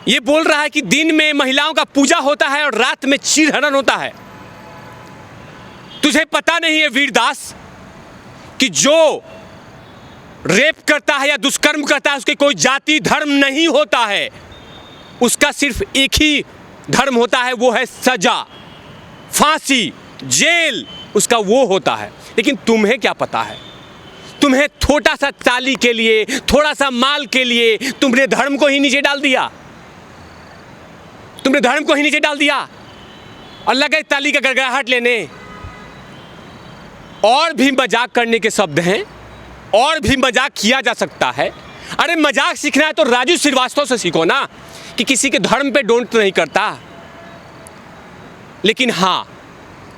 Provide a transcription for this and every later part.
ये बोल रहा है कि दिन में महिलाओं का पूजा होता है और रात में चीरहरण होता है। तुझे पता नहीं है वीरदास कि जो रेप करता है या दुष्कर्म करता है उसके कोई जाति धर्म नहीं होता है, उसका सिर्फ एक ही धर्म होता है, वो है सजा, फांसी, जेल, उसका वो होता है। लेकिन तुम्हें क्या पता है? तुम्हें छोटा सा ताली के लिए, थोड़ा सा माल के लिए तुमने धर्म को ही नीचे डाल दिया, तुमने धर्म को ही नीचे डाल दिया और लगे ताली का गड़गड़ाहट लेने। और भी मजाक करने के शब्द हैं, और भी मजाक किया जा सकता है। अरे मजाक सीखना है तो राजू श्रीवास्तव से सीखो ना, कि किसी के धर्म पे डोंट नहीं करता। लेकिन हाँ,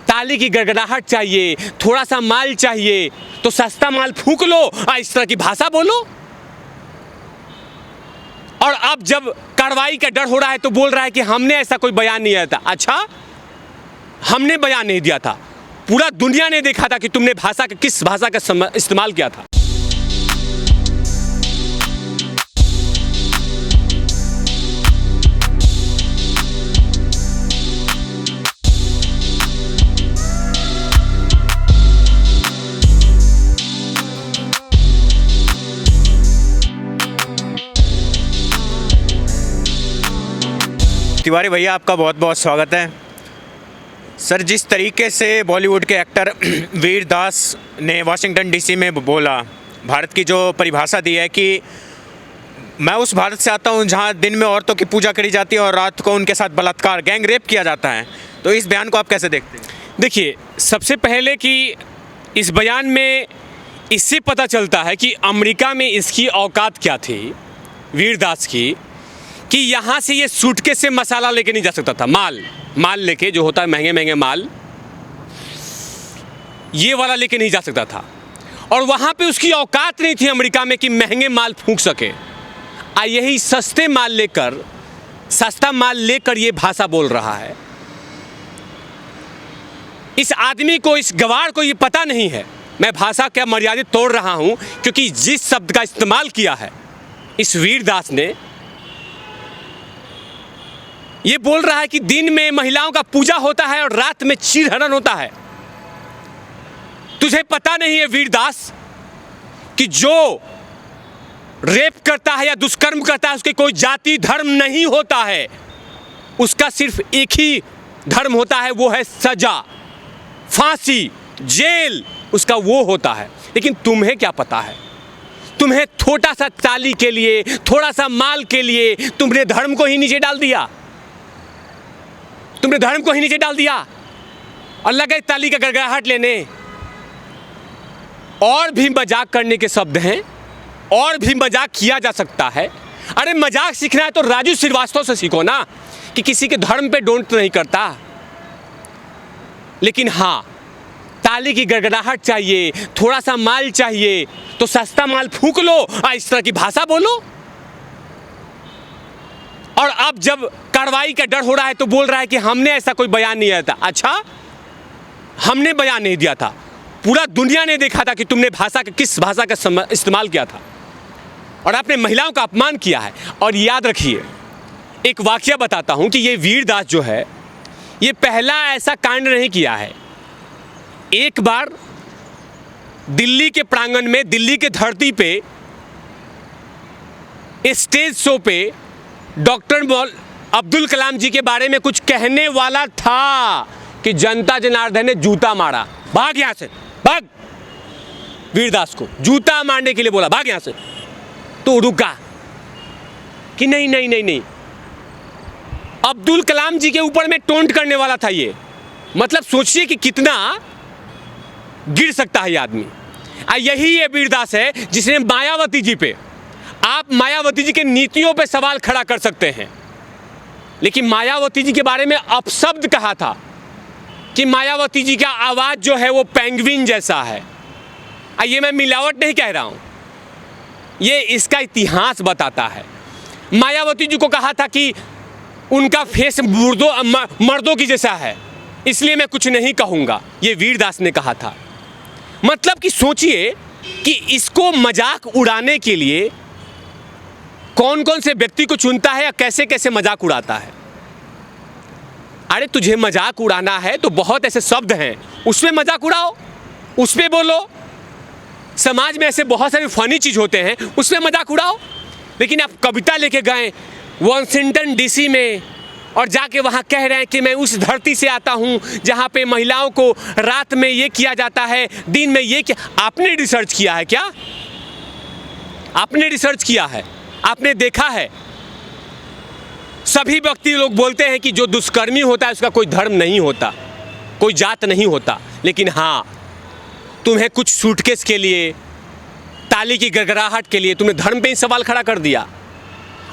ताली की गड़गड़ाहट चाहिए, थोड़ा सा माल चाहिए तो सस्ता माल फूंक लो और इस तरह की भाषा बोलो। और अब जब कार्रवाई का डर हो रहा है तो बोल रहा है कि हमने ऐसा कोई बयान नहीं दिया था। अच्छा, हमने बयान नहीं दिया था, पूरा दुनिया ने देखा था कि तुमने भाषा का किस भाषा का इस्तेमाल किया था। तिवारी भैया, आपका बहुत बहुत स्वागत है। सर, जिस तरीके से बॉलीवुड के एक्टर वीरदास ने वाशिंगटन डीसी में बोला, भारत की जो परिभाषा दी है कि मैं उस भारत से आता हूं जहां दिन में औरतों की पूजा करी जाती है और रात को उनके साथ बलात्कार, गैंग रेप किया जाता है, तो इस बयान को आप कैसे देखते हैं? देखिए, सबसे पहले कि इस बयान में इससे पता चलता है कि अमेरिका में इसकी औकात क्या थी, वीरदास की, कि यहाँ से ये सूटकेस से मसाला लेके नहीं जा सकता था। माल लेके, जो होता है महंगे महंगे माल, ये वाला लेके नहीं जा सकता था। और वहाँ पे उसकी औकात नहीं थी अमेरिका में कि महंगे माल फूंक सके। यही सस्ता माल लेकर ये भाषा बोल रहा है। इस आदमी को, इस गवार को ये पता नहीं है मैं भाषा क्या मर्यादित तोड़ रहा हूँ, क्योंकि जिस शब्द का इस्तेमाल किया है इस वीरदास ने, ये बोल रहा है कि दिन में महिलाओं का पूजा होता है और रात में चीरहरण होता है। तुझे पता नहीं है वीरदास कि जो रेप करता है या दुष्कर्म करता है उसके कोई जाति धर्म नहीं होता है, उसका सिर्फ एक ही धर्म होता है, वो है सजा, फांसी, जेल, उसका वो होता है। लेकिन तुम्हें क्या पता है? तुम्हें छोटा सा ताली के लिए, थोड़ा सा माल के लिए तुमने धर्म को ही नीचे डाल दिया, तुमने धर्म को ही नीचे डाल दिया और लगे ताली का गड़गड़ाहट लेने। और भी मजाक करने के शब्द हैं, और भी मजाक किया जा सकता है। अरे मजाक सीखना है तो राजू श्रीवास्तव से सीखो ना, कि किसी के धर्म पे डोंट नहीं करता। लेकिन हाँ, ताली की गड़गड़ाहट चाहिए, थोड़ा सा माल चाहिए तो सस्ता माल फूंक लो और इस तरह की भाषा बोलो। और अब जब कार्रवाई का डर हो रहा है तो बोल रहा है कि हमने ऐसा कोई बयान नहीं दिया था। अच्छा, हमने बयान नहीं दिया था, पूरा दुनिया ने देखा था कि तुमने भाषा का किस भाषा का इस्तेमाल किया था और आपने महिलाओं का अपमान किया है। और याद रखिए, एक वाकया बताता हूं कि ये वीरदास जो है, ये पहला ऐसा कांड नहीं किया है। एक बार दिल्ली के प्रांगण में, दिल्ली के धरती पे, स्टेज शो पे डॉक्टर अब्दुल कलाम जी के बारे में कुछ कहने वाला था कि जनता जनार्दन ने जूता मारा, भाग यहां से, भाग। वीरदास को जूता मारने के लिए बोला, भाग यहां से। तो रुका कि नहीं नहीं नहीं नहीं, अब्दुल कलाम जी के ऊपर में टोंट करने वाला था ये। मतलब सोचिए कि कितना गिर सकता है ये आदमी। यही ये वीरदास है जिसने मायावती जी पे, आप मायावती जी के नीतियों पे सवाल खड़ा कर सकते हैं, लेकिन मायावती जी के बारे में अपशब्द कहा था कि मायावती जी का आवाज़ जो है वो पेंगुइन जैसा है। ये मैं मिलावट नहीं कह रहा हूँ, ये इसका इतिहास बताता है। मायावती जी को कहा था कि उनका फेस मर्दों की जैसा है, इसलिए मैं कुछ नहीं कहूँगा, ये वीरदास ने कहा था। मतलब कि सोचिए कि इसको मजाक उड़ाने के लिए कौन कौन से व्यक्ति को चुनता है या कैसे कैसे मजाक उड़ाता है। अरे तुझे मजाक उड़ाना है तो बहुत ऐसे शब्द हैं, उसमें मजाक उड़ाओ, उस पे बोलो। समाज में ऐसे बहुत सारे फनी चीज़ होते हैं, उसमें मजाक उड़ाओ। लेकिन आप कविता लेके गए वाशिंगटन डीसी में और जाके वहाँ कह रहे हैं कि मैं उस धरती से आता हूँ जहाँ पे महिलाओं को रात में ये किया जाता है, दिन में ये किया। आपने रिसर्च किया है क्या? आपने रिसर्च किया है? आपने देखा है? सभी व्यक्ति लोग बोलते हैं कि जो दुष्कर्मी होता है उसका कोई धर्म नहीं होता, कोई जात नहीं होता। लेकिन हाँ, तुम्हें कुछ सूटकेस के लिए, ताली की गड़गड़ाहट के लिए तुमने धर्म पे ही सवाल खड़ा कर दिया।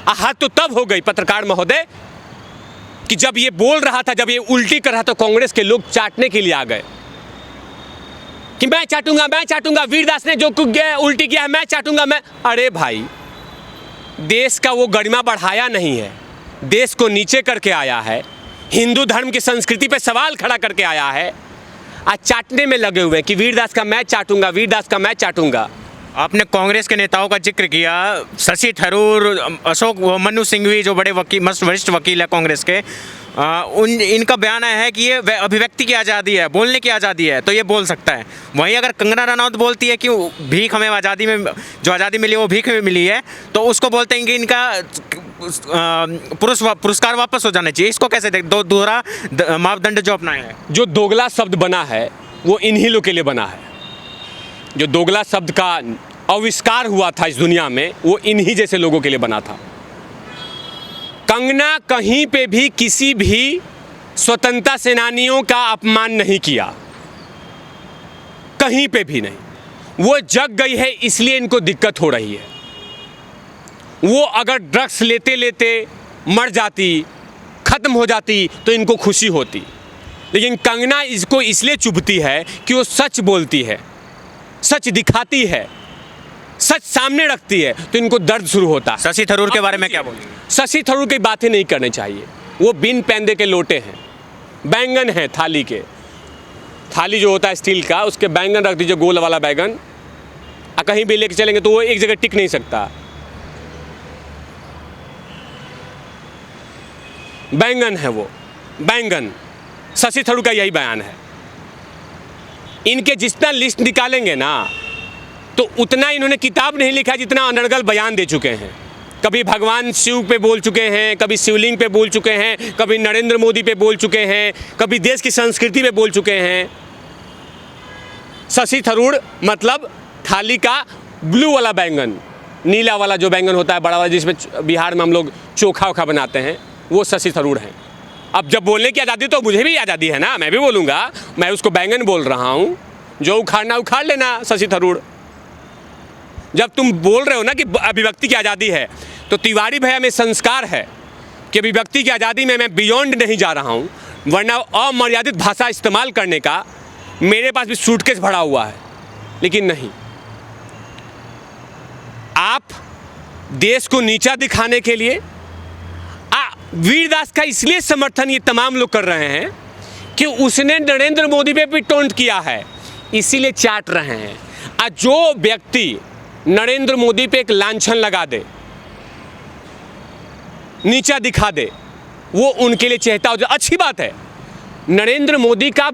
आहत तो तब हो गई पत्रकार महोदय कि जब ये बोल रहा था, जब ये उल्टी कर रहा था, कांग्रेस के लोग चाटने के लिए आ गए कि मैं चाटूंगा, वीरदास ने जो उल्टी किया है मैं चाटूंगा। मैं, अरे भाई, देश का वो गरिमा बढ़ाया नहीं है, देश को नीचे करके आया है, हिंदू धर्म की संस्कृति पे सवाल खड़ा करके आया है। आज चाटने में लगे हुए हैं कि वीरदास का मैं चाटूंगा, वीरदास का मैं चाटूंगा। आपने कांग्रेस के नेताओं का जिक्र किया, शशि थरूर, अशोक, मनु सिंघवी जो बड़े वकील, मस्त वरिष्ठ वकील है कांग्रेस के, इनका बयान है कि ये अभिव्यक्ति की आज़ादी है, बोलने की आज़ादी है, तो ये बोल सकता है। वहीं अगर कंगना रनौत बोलती है कि भीख हमें आज़ादी में, जो आज़ादी मिली वो भीख में मिली है, तो उसको बोलते हैं कि इनका पुरस्कार वापस हो जाना चाहिए। इसको कैसे देख, दो दोहरा मापदंड जो अपनाए हैं। जो दोगला शब्द बना है वो इन्हीं लोग के लिए बना है। जो दोगला शब्द का आविष्कार हुआ था इस दुनिया में, वो इन्हीं जैसे लोगों के लिए बना था। कंगना कहीं पे भी किसी भी स्वतंत्रता सेनानियों का अपमान नहीं किया, कहीं पे भी नहीं। वो जग गई है इसलिए इनको दिक्कत हो रही है। वो अगर ड्रग्स लेते लेते मर जाती, खत्म हो जाती, तो इनको खुशी होती। लेकिन कंगना इसको इसलिए चुभती है कि वो सच बोलती है, सच दिखाती है, सच सामने रखती है, तो इनको दर्द शुरू होता है। शशि थरूर के बारे में क्या बोलेंगे? शशि थरूर की बातें नहीं करनी चाहिए। वो बिन पैंदे के लोटे हैं, बैंगन हैं थाली के। थाली जो होता है स्टील का, उसके बैंगन रख दीजिए, गोल वाला बैंगन, कहीं भी लेके चलेंगे तो वो एक जगह टिक नहीं सकता। बैंगन है वो, बैंगन। शशि थरूर का यही बयान है। इनके जितना लिस्ट निकालेंगे ना, तो उतना इन्होंने किताब नहीं लिखा जितना अनर्गल बयान दे चुके हैं। कभी भगवान शिव पे बोल चुके हैं, कभी शिवलिंग पे बोल चुके हैं, कभी नरेंद्र मोदी पे बोल चुके हैं, कभी देश की संस्कृति पे बोल चुके हैं। शशि थरूर मतलब थाली का ब्लू वाला बैंगन, नीला वाला जो बैंगन होता है बड़ा वाला, जिसमें बिहार में हम लोग चोखा वोखा बनाते हैं, वो शशि थरूर हैं। अब जब बोलने की आज़ादी तो मुझे भी आज़ादी है ना, मैं भी बोलूँगा। मैं उसको बैंगन बोल रहा हूँ, जो उखाड़ना उखाड़ लेना शशि थरूर। जब तुम बोल रहे हो ना कि अभिव्यक्ति की आज़ादी है, तो तिवारी भैया में संस्कार है कि अभिव्यक्ति की आज़ादी में मैं बियॉन्ड नहीं जा रहा हूँ, वरना अमर्यादित भाषा इस्तेमाल करने का मेरे पास भी सूटकेस भरा हुआ है। लेकिन नहीं, आप देश को नीचा दिखाने के लिए वीरदास का इसलिए समर्थन ये तमाम लोग कर रहे हैं कि उसने नरेंद्र मोदी पे भी टोंट किया है, इसीलिए चाट रहे हैं। जो व्यक्ति नरेंद्र मोदी पे एक लांछन लगा दे, नीचा दिखा दे, वो उनके लिए चहेता हो जाए, अच्छी बात है। नरेंद्र मोदी का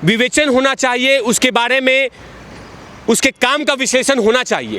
विवेचन होना चाहिए, उसके बारे में उसके काम का विश्लेषण होना चाहिए।